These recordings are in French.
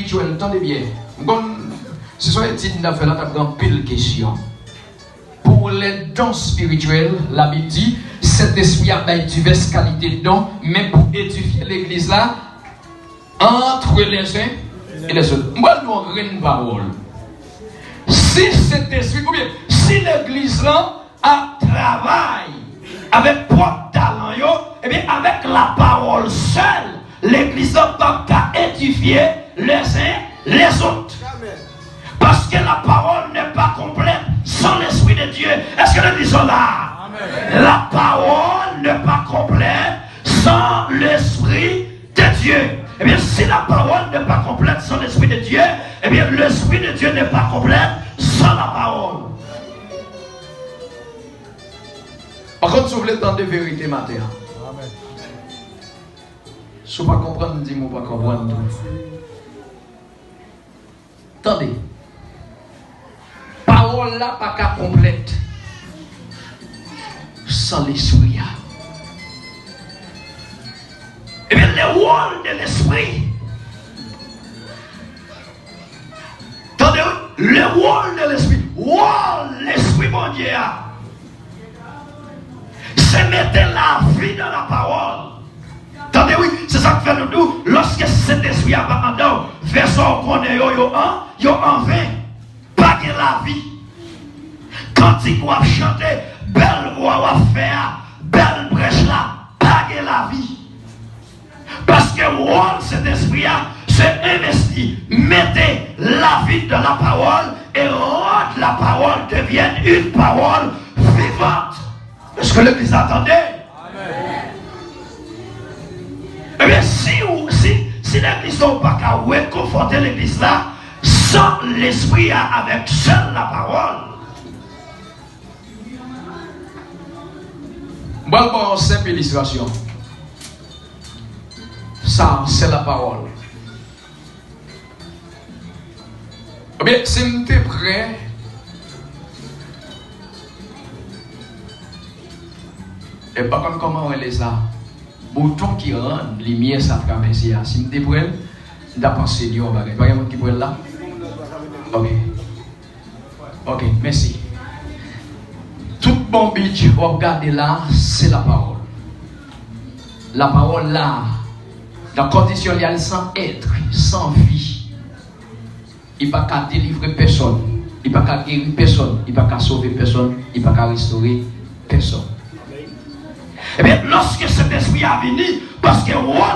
spirituel, entendez bien. Ce sont les titres d'affaires là, tu as pile question. Pour les dons spirituels, la Bible dit, cet esprit a diverses qualités de dons, mais pour édifier l'église là, entre les uns et les autres. Moi, nous avons une parole. Si cet esprit, ou bien, si l'église là a travail avec propre talent, et bien avec la parole seule, l'église n'a pas qu'à édifier les uns les autres. Parce que la parole n'est pas complète sans l'Esprit de Dieu. Est-ce que l'église est là? Amen. La parole n'est pas complète sans l'Esprit de Dieu. Eh bien, si la parole n'est pas complète sans l'Esprit de Dieu, eh bien, l'Esprit de Dieu n'est pas complète sans la parole. Par contre, si vous voulez entendre de vérité matin, si vous ne comprenez pas, dis-moi pas comprendre. Attendez. Parole là, pas qu'à complète sans l'esprit. Et bien, le rôle de l'esprit. Attendez, le rôle de l'esprit. L'esprit, mon Dieu, c'est mettre la vie dans la parole. Attendez, oui, c'est ça que fait le nous. Lorsque cet esprit a pas en nous, verset qu'on est yo en vain. Pas de la vie. Quand il doit chanter, belle voix à faire, belle brèche là, pas de la vie. Parce que cet esprit c'est investi. Mettez la vie dans la parole et rendre la parole devienne une parole vivante. Est-ce que l'église attendait? Eh bien, si l'église n'a pas qu'à réconforter l'église là, sans l'esprit avec seule la parole. Bon, simple illustration. Ça, c'est la parole. Eh bien, si vous êtes prêt, et pas comme comment on est ça. Bouton qui rend lumière ça traverser. Si vous êtes prêt, d'après Seigneur, il y a quelqu'un qui peut être là. Ok, merci. Tout bon bitch, regardez là, c'est la parole. La parole là, dans condition il sans être, sans vie, il n'y a pas qu'à délivrer personne, il n'y a pas qu'à guérir personne, il n'y a pas qu'à sauver personne, il n'y a pas qu'à restaurer personne. Eh bien, lorsque cet esprit a venu, parce que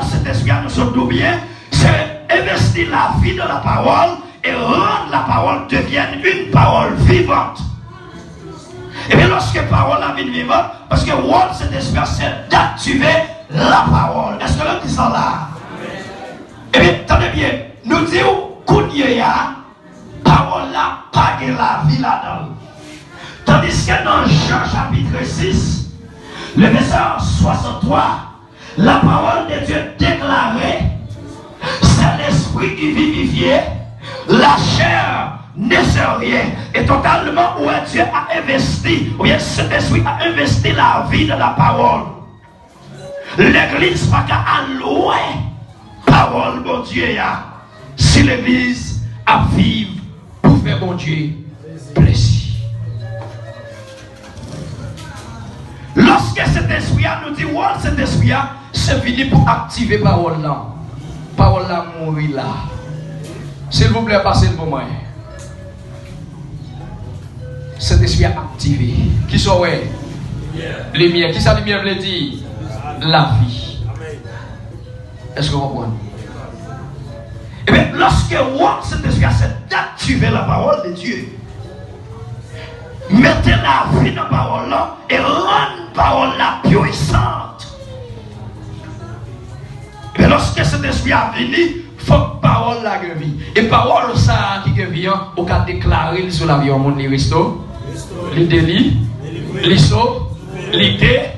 cet esprit a nous sommes bien, c'est investir la vie dans la parole et rendre la parole devienne une parole vivante. Et bien, lorsque la parole a vie vivante, parce que cet esprit c'est d'activer la parole. Est-ce que l'autre qui sont là? Eh bien, attendez bien, nous disons qu'on y a parole là, pas de la vie là-dedans. Tandis que dans Jean chapitre 6, le verset 63, la parole de Dieu déclarée, c'est l'esprit qui vivifie, la chair ne sait rien. Et totalement où Dieu a investi, ou bien cet esprit a investi la vie de la parole. L'église n'a qu'à allouer parole, mon Dieu. Si l'église a vivre pour faire mon Dieu plaisir. Lorsque cet esprit nous dit, cet esprit c'est fini pour activer parole là. Parole là mourir là. S'il vous plaît, passez pour moi. Cet esprit a activé. Qui sont lumière. Qui ça lumière veut dire? La vie. Est-ce que vous comprenez? Eh bien, lorsque cet esprit a d'activer la parole de Dieu, mettez la vie dans la parole là et rendez la parole là puissante. Et lorsque cet esprit a venu, il faut que la parole là vie. Et la parole ça qui vient, on peut déclarer sur la vie au monde, les restos, les délits, les sauts, les dés,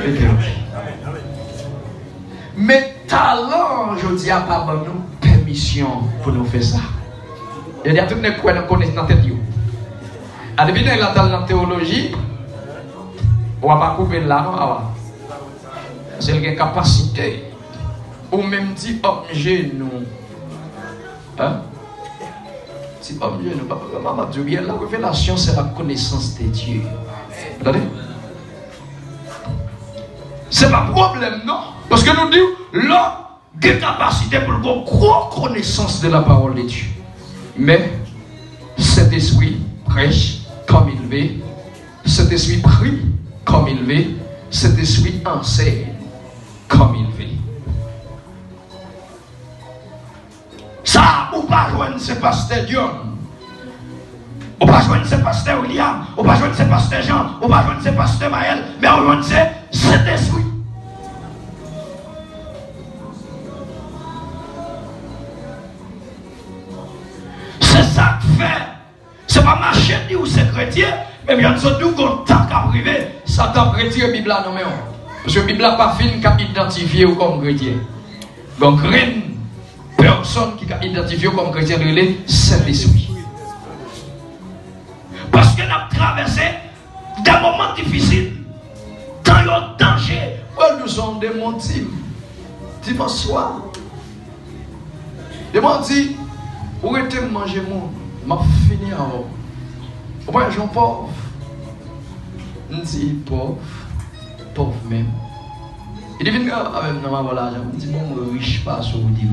les délits. Mais talent, je dis à pas nous permission pour nous faire ça. Il y a tout le monde qui connaît dans la tête. À depuis dans la théologie, on va pas couper là, non? C'est une capacité. Ou même dit objet nous. Hein? C'est pas mieux, nous, maman Dieu, bien la révélation, c'est la connaissance de Dieu. Attendez? C'est pas problème, non? Parce que nous disons, l'homme des capacités pour avoir une grosse connaissance de la parole de Dieu. Mais cet esprit prêche comme il veut, cet esprit prie comme il veut, cet esprit enseigne comme il veut. Ça, ou pas joindre ce pasteur Dion, ou pas joindre ce pasteur William, ou pas joindre ce pasteur Jean, ou pas joindre ce pasteur Maël, mais on joindre cet esprit. C'est ça que fait. C'est pas marcher ni ou c'est chrétien, mais bien sûr, nous, quand tant qu'à privé, ça t'a retiré la Bible à nous. Parce que la Bible n'a pas fini qu'à identifier comme chrétien. Donc, rien, personne qui a identifié comme chrétien, c'est l'esprit. Parce que nous avons traversé des moments difficiles, dans le danger. Nous sommes des montimes. Dimanche soir. Des montimes. Où était manger mon? M'a fini à haut. Au point, j'en pauvre. On dit pauvre. Pauvre même. Il dit, viens avec nous, voilà. Je me dis, bon, riche pas, sur vous dit.